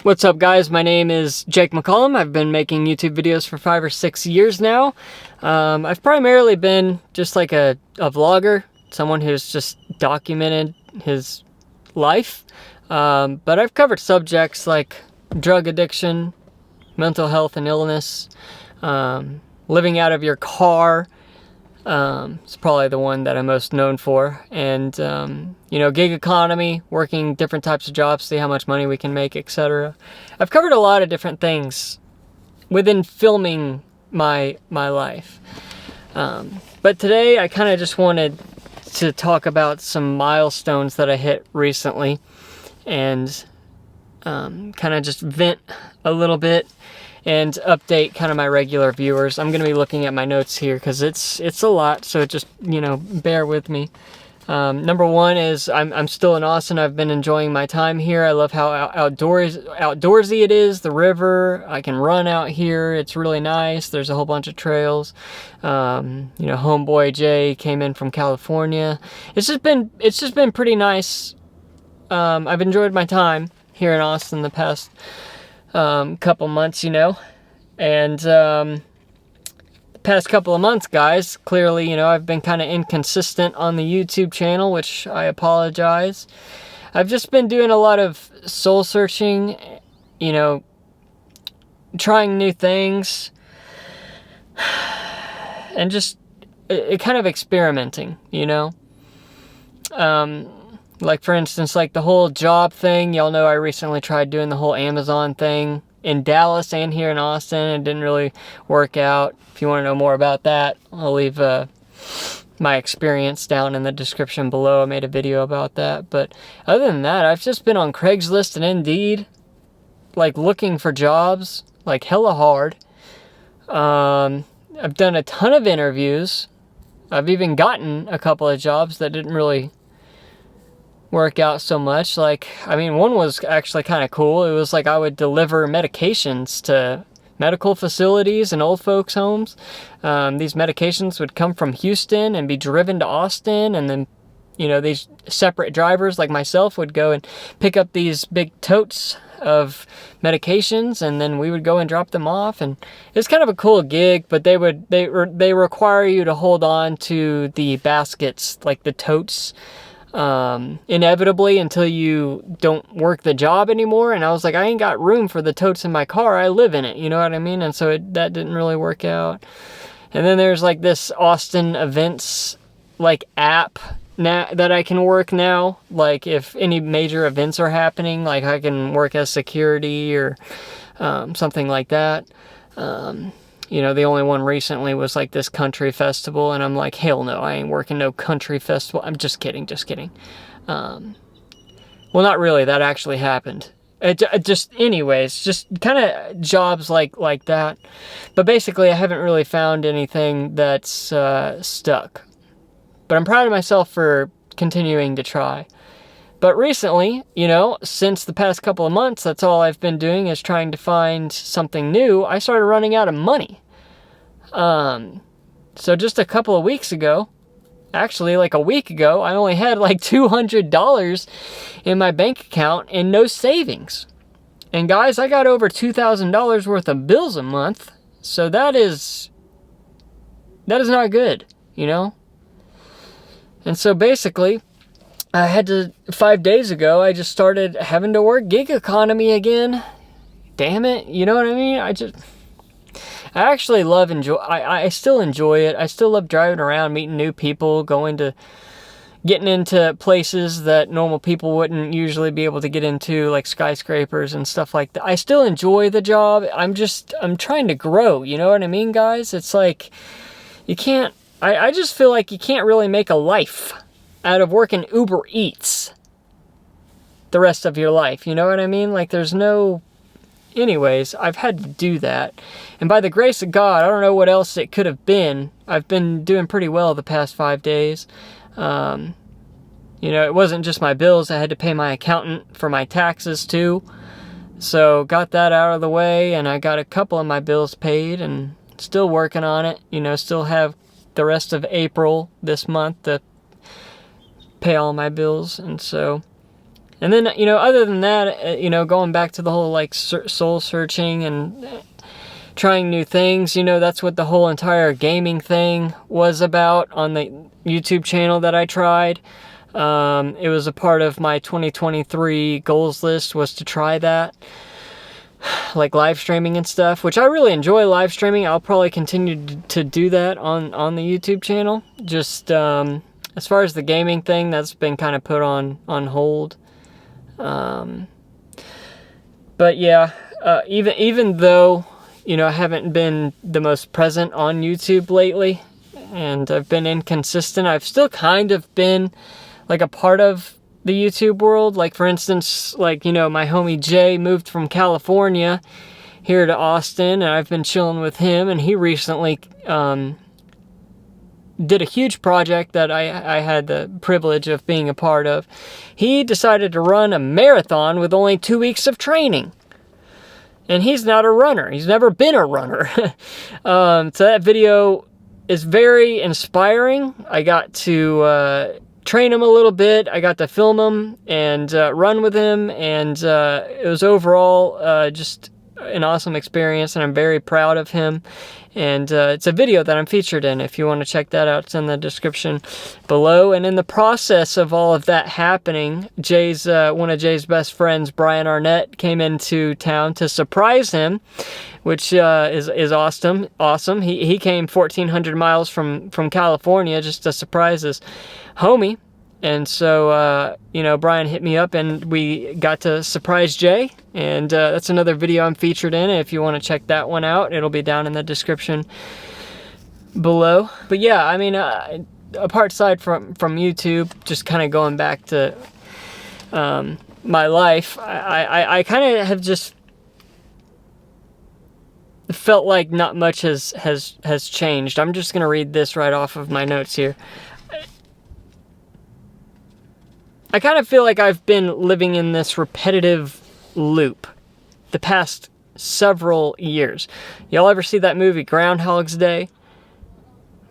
What's up, guys? My name is Jake McCollum. I've been making YouTube videos for 5 or 6 years now. I've primarily been just like a vlogger, someone who's just documented his life. But I've covered subjects like drug addiction, mental health and illness, living out of your car. It's probably the one that I'm most known for. And, gig economy, working different types of jobs, see how much money we can make, etc. I've covered a lot of different things within filming my life. But today I kind of just wanted to talk about some milestones that I hit recently and kind of just vent a little bit and update kind of my regular viewers. I'm going to be looking at my notes here because it's a lot, so just, bear with me. Number one is I'm still in Austin. I've been enjoying my time here. I love how outdoorsy it is, the river. I can run out here. It's really nice. There's a whole bunch of trails. Homeboy Jay came in from California. It's just been pretty nice. I've enjoyed my time here in Austin the past couple months, and the past couple of months, guys, clearly, I've been kind of inconsistent on the YouTube channel, which I apologize. I've just been doing a lot of soul searching, trying new things, and just kind of experimenting, like, for instance, like the whole job thing. Y'all know I recently tried doing the whole Amazon thing in Dallas and here in Austin. It didn't really work out. If you want to know more about that, I'll leave my experience down in the description below. I made a video about that. But other than that, I've just been on Craigslist and Indeed, like looking for jobs, like hella hard. I've done a ton of interviews. I've even gotten a couple of jobs that didn't really work out so much. One was actually kind of cool. It was like I would deliver medications to medical facilities and old folks' homes. These medications would come from Houston and be driven to Austin, and then, these separate drivers like myself would go and pick up these big totes of medications, and then we would go and drop them off. And it's kind of a cool gig, but they require you to hold on to the baskets, like the totes, inevitably until you don't work the job anymore. And I was like, I ain't got room for the totes in my car. I live in it, you know what I mean? And so that didn't really work out. And then there's like this Austin events app now that I can work now. Like if any major events are happening, like I can work as security or something like that. The only one recently was like this country festival, and I'm like, hell no, I ain't working no country festival. I'm just kidding. Well, not really. That actually happened. Anyways, just kind of jobs like that. But basically, I haven't really found anything that's stuck. But I'm proud of myself for continuing to try. But recently, since the past couple of months, that's all I've been doing is trying to find something new. I started running out of money. So just a couple of weeks ago, actually like a week ago, I only had like $200 in my bank account and no savings. And guys, I got over $2,000 worth of bills a month. So that is not good, And so basically, 5 days ago, I just started having to work gig economy again. Damn it, you know what I mean? I actually I still enjoy it. I still love driving around, meeting new people, getting into places that normal people wouldn't usually be able to get into, like skyscrapers and stuff like that. I still enjoy the job. I'm trying to grow, you know what I mean, guys? It's like, I just feel like you can't really make a life out of working Uber Eats the rest of your life, you know what I mean? Like anyways, I've had to do that. And by the grace of God, I don't know what else it could have been. I've been doing pretty well the past 5 days. It wasn't just my bills. I had to pay my accountant for my taxes too. So got that out of the way, and I got a couple of my bills paid and still working on it. Still have the rest of April this month to pay all my bills. And so And then, you know, other than that, you know, going back to the whole like soul searching and trying new things, you know, that's what the whole entire gaming thing was about on the YouTube channel that I tried. It was a part of my 2023 goals list, was to try that, like live streaming and stuff, which I really enjoy live streaming. I'll probably continue to do that on the YouTube channel. Just as far as the gaming thing, that's been kind of put on hold. But yeah, even though, you know, I haven't been the most present on YouTube lately, and I've been inconsistent, I've still kind of been like a part of the YouTube world. Like, for instance, like, you know, my homie Jay moved from California here to Austin, and I've been chilling with him, and he recently did a huge project that I had the privilege of being a part of. He decided to run a marathon with only 2 weeks of training. And he's not a runner. He's never been a runner. So that video is very inspiring. I got to train him a little bit. I got to film him and run with him. And it was overall just an awesome experience. And I'm very proud of him. And it's a video that I'm featured in. If you want to check that out, it's in the description below. And in the process of all of that happening, one of Jay's best friends, Brian Arnett, came into town to surprise him, which is awesome. Awesome. He came 1,400 miles from California just to surprise his homie. And so, you know, Brian hit me up and we got to surprise Jay. And that's another video I'm featured in. If you want to check that one out, it'll be down in the description below. But yeah, I mean, apart from YouTube, just kind of going back to my life, I kind of have just felt like not much has changed. I'm just going to read this right off of my notes here. I kind of feel like I've been living in this repetitive loop the past several years. Y'all ever see that movie Groundhog's Day?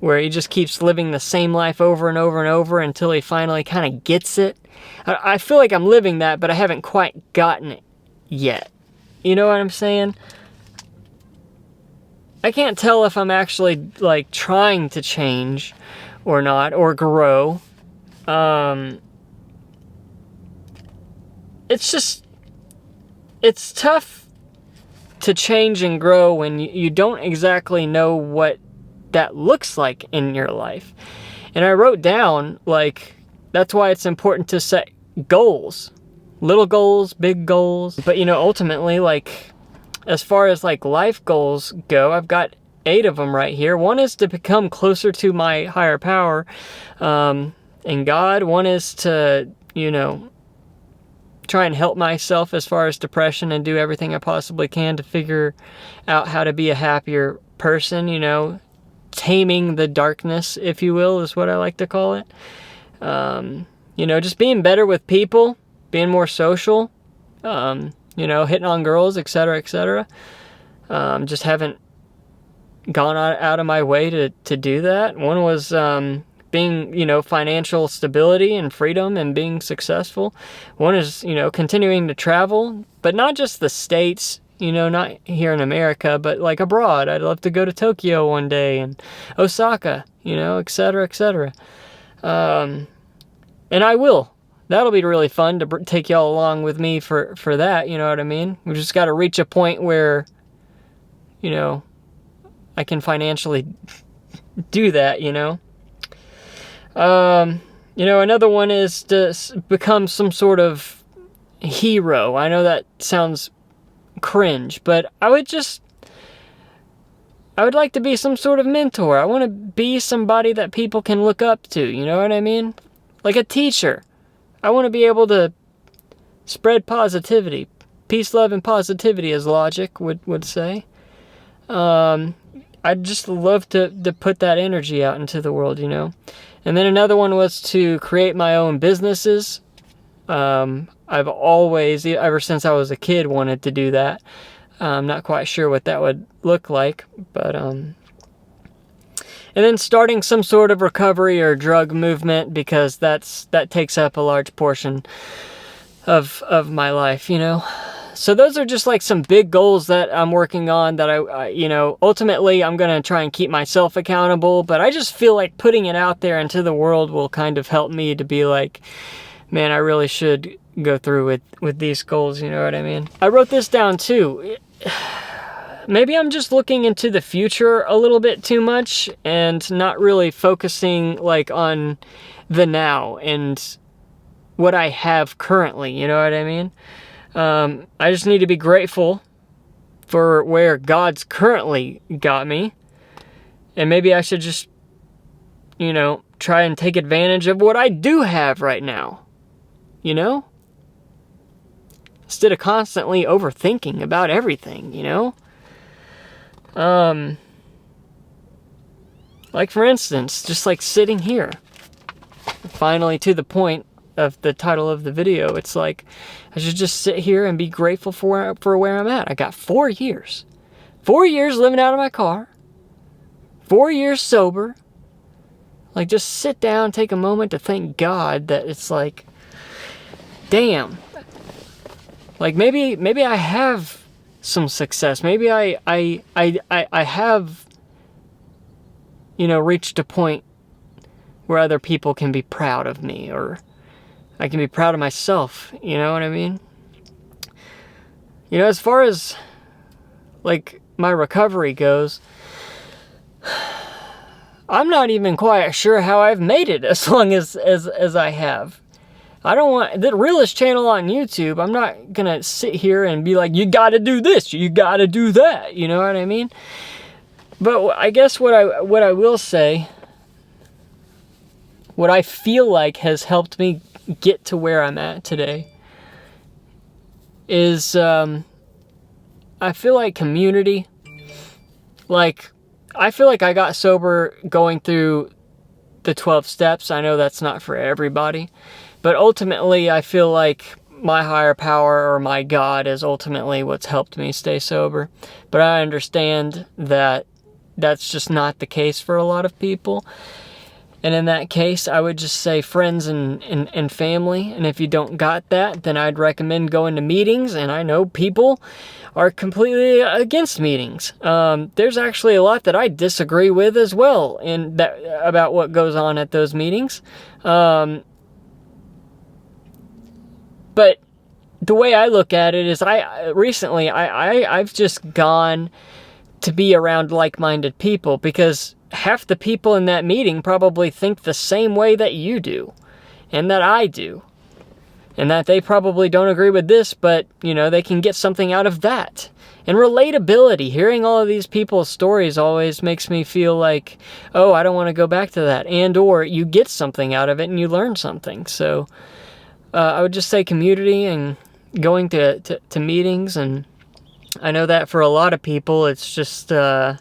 Where he just keeps living the same life over and over and over until he finally kind of gets it. I feel like I'm living that, but I haven't quite gotten it yet. You know what I'm saying? I can't tell if I'm actually like trying to change or not, or grow. It's tough to change and grow when you don't exactly know what that looks like in your life. And I wrote down, like, that's why it's important to set goals. Little goals, big goals. But, you know, ultimately, like, as far as, like, life goals go, I've got 8 of them right here. One is to become closer to my higher power and God. One is to, you know, try and help myself as far as depression and do everything I possibly can to figure out how to be a happier person, you know, taming the darkness, if you will, is what I like to call it. You know, just being better with people, being more social, you know, hitting on girls, etc., etc. Just haven't gone out of my way to do that. One was being, you know, financial stability and freedom and being successful. One is, you know, continuing to travel, but not just the States, you know, not here in America, but like abroad. I'd love to go to Tokyo one day and Osaka, you know, etc., etc. And I will. That'll be really fun to take y'all along with me for that, you know what I mean? We just got to reach a point where, you know, I can financially do that, you know? You know, another one is to become some sort of hero. I know that sounds cringe, but I would like to be some sort of mentor. I want to be somebody that people can look up to, you know what I mean? Like a teacher. I want to be able to spread positivity. Peace, love, and positivity, as Logic would say. I'd just love to put that energy out into the world, you know? And then another one was to create my own businesses. I've always, ever since I was a kid, wanted to do that. I'm not quite sure what that would look like, but, and then starting some sort of recovery or drug movement, because that takes up a large portion of my life, you know. So those are just like some big goals that I'm working on that I you know, ultimately I'm going to try and keep myself accountable, but I just feel like putting it out there into the world will kind of help me to be like, man, I really should go through with these goals, you know what I mean? I wrote this down too. Maybe I'm just looking into the future a little bit too much and not really focusing like on the now and what I have currently, you know what I mean? I just need to be grateful for where God's currently got me. And maybe I should just, you know, try and take advantage of what I do have right now. You know? Instead of constantly overthinking about everything, you know? Like for instance, just like sitting here. Finally to the point of the title of the video, it's like I should just sit here and be grateful for where I'm at. I got 4 years. 4 years living out of my car. 4 years sober. Like just sit down, take a moment to thank God that it's like, damn. Like maybe I have some success. Maybe I have, you know, reached a point where other people can be proud of me, or I can be proud of myself, you know what I mean? You know, as far as like my recovery goes, I'm not even quite sure how I've made it as long as I have. I don't want the realest channel on YouTube. I'm not gonna sit here and be like, you gotta do this, you gotta do that, you know what I mean? But I guess what I will say, what I feel like has helped me get to where I'm at today is I feel like community. Like I feel like I got sober going through the 12 steps. I know that's not for everybody, but ultimately I feel like my higher power or my God is ultimately what's helped me stay sober. But I understand that that's just not the case for a lot of people. And in that case, I would just say friends and family. And if you don't got that, then I'd recommend going to meetings. And I know people are completely against meetings. There's actually a lot that I disagree with as well about what goes on at those meetings. But the way I look at it is I've just gone to be around like-minded people, because half the people in that meeting probably think the same way that you do and that I do, and that they probably don't agree with this, but you know, they can get something out of that. And relatability, hearing all of these people's stories always makes me feel like, oh, I don't want to go back to that, and or you get something out of it and you learn something. So I would just say community and going to meetings. And I know that for a lot of people it's just they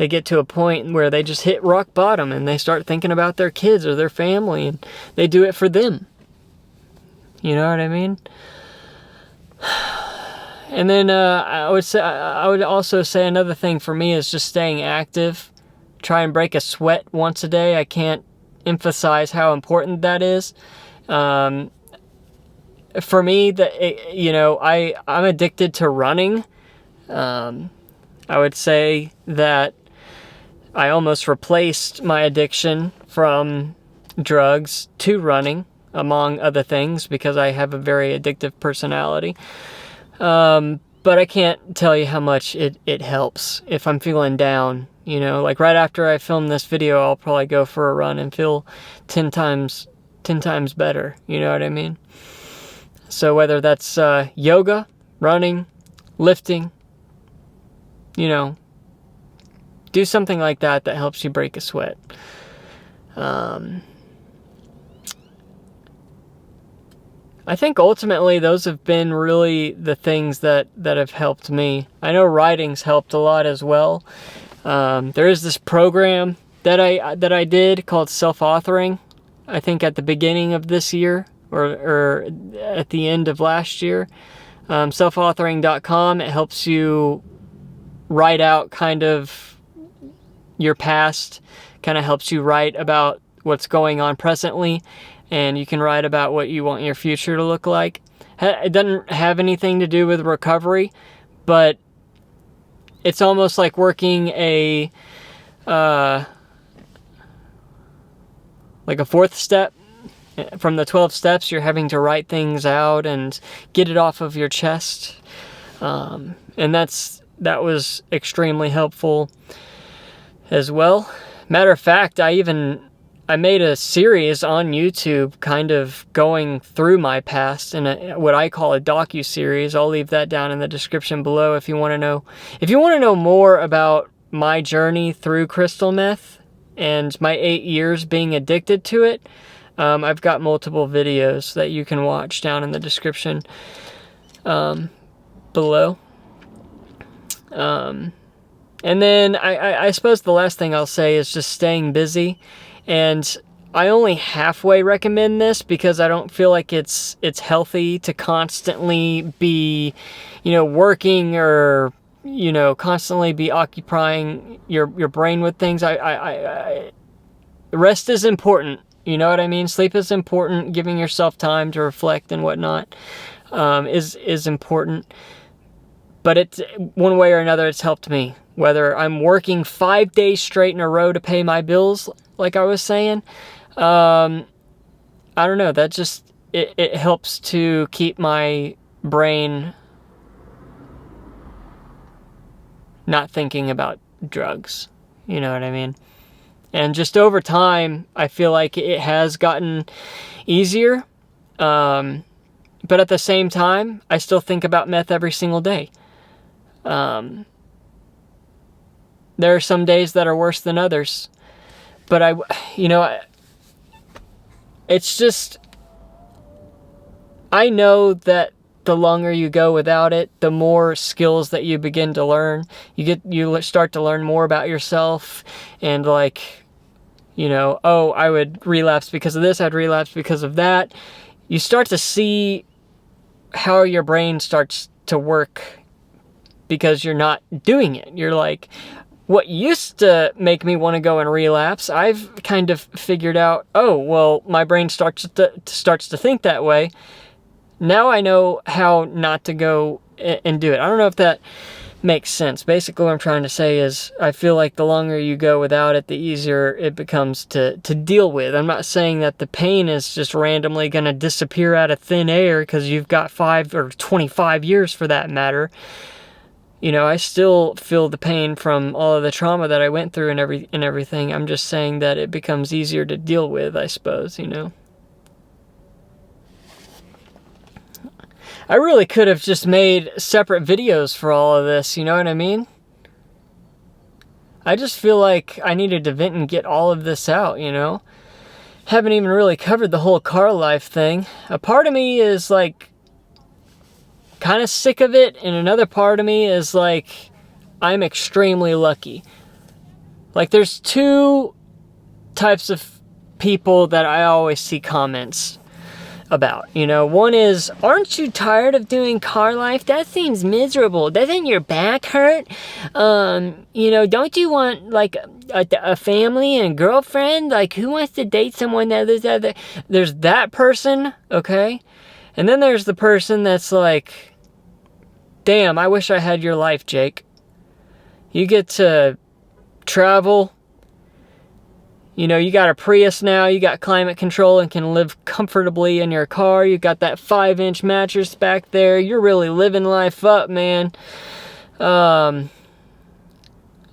get to a point where they just hit rock bottom and they start thinking about their kids or their family, and they do it for them. You know what I mean? And then I would also say another thing for me is just staying active. Try and break a sweat once a day. I can't emphasize how important that is. For me, you know, I'm addicted to running. I would say that I almost replaced my addiction from drugs to running, among other things, because I have a very addictive personality. But I can't tell you how much it helps if I'm feeling down. You know, like right after I film this video, I'll probably go for a run and feel 10 times better. You know what I mean? So whether that's yoga, running, lifting, you know, do something like that helps you break a sweat. I think ultimately those have been really the things that have helped me. I know writing's helped a lot as well. There is this program that I did called self-authoring, I think at the beginning of this year or at the end of last year. Selfauthoring.com, it helps you write out kind of your past, kind of helps you write about what's going on presently. and you can write about what you want your future to look like. It doesn't have anything to do with recovery, but it's almost like working a like a fourth step from the 12 steps. You're having to write things out and get it off of your chest, and that was extremely helpful as well. Matter of fact, I made a series on YouTube kind of going through my past in what I call a docu-series. I'll leave that down in the description below if you want to know. If you want to know more about my journey through crystal meth and my 8 years being addicted to it, I've got multiple videos that you can watch down in the description below. And then I suppose the last thing I'll say is just staying busy. And I only halfway recommend this because I don't feel like it's healthy to constantly be, working or, constantly be occupying your brain with things. Rest is important. You know what I mean? Sleep is important. Giving yourself time to reflect and whatnot is important. But it's one way or another, it's helped me. Whether I'm working 5 days straight in a row to pay my bills, like I was saying, I don't know. That just it helps to keep my brain not thinking about drugs. You know what I mean? And just over time, I feel like it has gotten easier. But at the same time, I still think about meth every single day. There are some days that are worse than others, but it's just, I know that the longer you go without it, the more skills that you begin to learn. You start to learn more about yourself, and I would relapse because of this, I'd relapse because of that. You start to see how your brain starts to work because you're not doing it. You're like, what used to make me want to go and relapse, I've kind of figured out, oh, well, my brain starts to think that way. Now I know how not to go and do it. I don't know if that makes sense. Basically, what I'm trying to say is I feel like the longer you go without it, the easier it becomes to deal with. I'm not saying that the pain is just randomly going to disappear out of thin air because you've got 5 or 25 years for that matter. I still feel the pain from all of the trauma that I went through and everything. I'm just saying that it becomes easier to deal with, I suppose, I really could have just made separate videos for all of this, you know what I mean? I just feel like I needed to vent and get all of this out, Haven't even really covered the whole car life thing. A part of me is kind of sick of it, and another part of me is I'm extremely lucky. There's two types of people that I always see comments about. One is, aren't you tired of doing car life? That seems miserable. Doesn't your back hurt? Don't you want a family and a girlfriend? Who wants to date someone that lives out there? There's that person, okay? And then there's the person that's damn, I wish I had your life, Jake. You get to travel. You got a Prius now. You got climate control and can live comfortably in your car. You got that 5-inch mattress back there. You're really living life up, man. I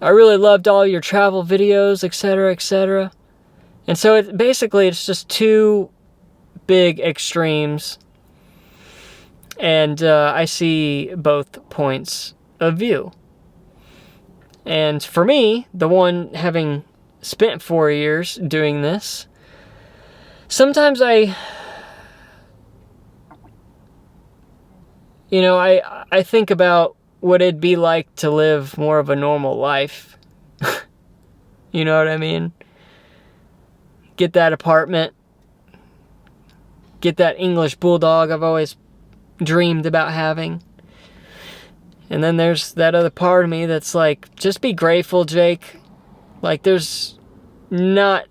really loved all your travel videos, etc., etc. And so it's just two big extremes. And I see both points of view. And for me, the one having spent 4 years doing this, sometimes I think about what it'd be like to live more of a normal life. You know what I mean? Get that apartment. Get that English bulldog I've always dreamed about having. And then there's that other part of me that's just be grateful, Jake. There's not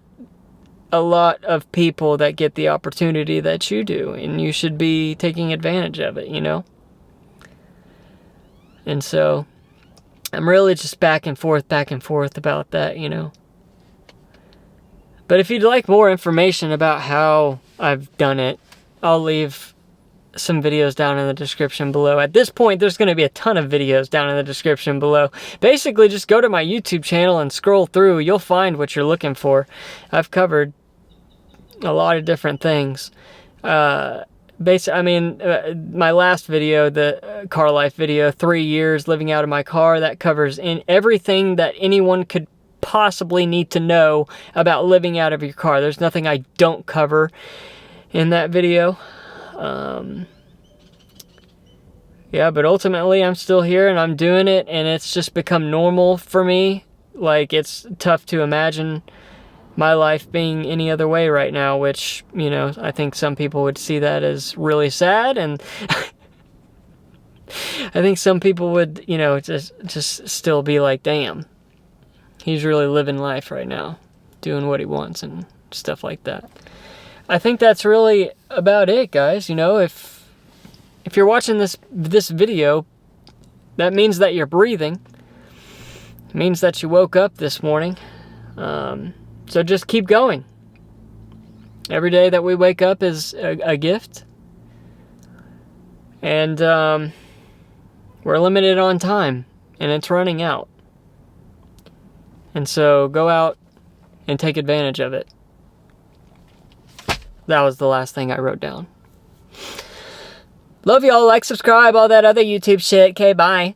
a lot of people that get the opportunity that you do, and you should be taking advantage of it, you know? And so I'm really just back and forth about that, you know? But if you'd like more information about how I've done it, I'll leave some videos down in the description below. At this point, there's going to be a ton of videos down in the description below. Basically, just go to my YouTube channel and scroll through. You'll find what you're looking for. I've covered a lot of different things. My last video, the car life video, 3 years living out of my car, that covers everything that anyone could possibly need to know about living out of your car. There's nothing I don't cover in that video. Yeah, but ultimately I'm still here and I'm doing it, and it's just become normal for me. Like, it's tough to imagine my life being any other way right now, which, you know, I think some people would see that as really sad, and I think some people would, you know, just still be like, damn, he's really living life right now, doing what he wants and stuff like that. I think that's really about it, guys. You know, if you're watching this video, that means that you're breathing. It means that you woke up this morning. So just keep going. Every day that we wake up is a gift. And we're limited on time, and it's running out. And so go out and take advantage of it. That was the last thing I wrote down. Love y'all. Like, subscribe, all that other YouTube shit. Okay, bye.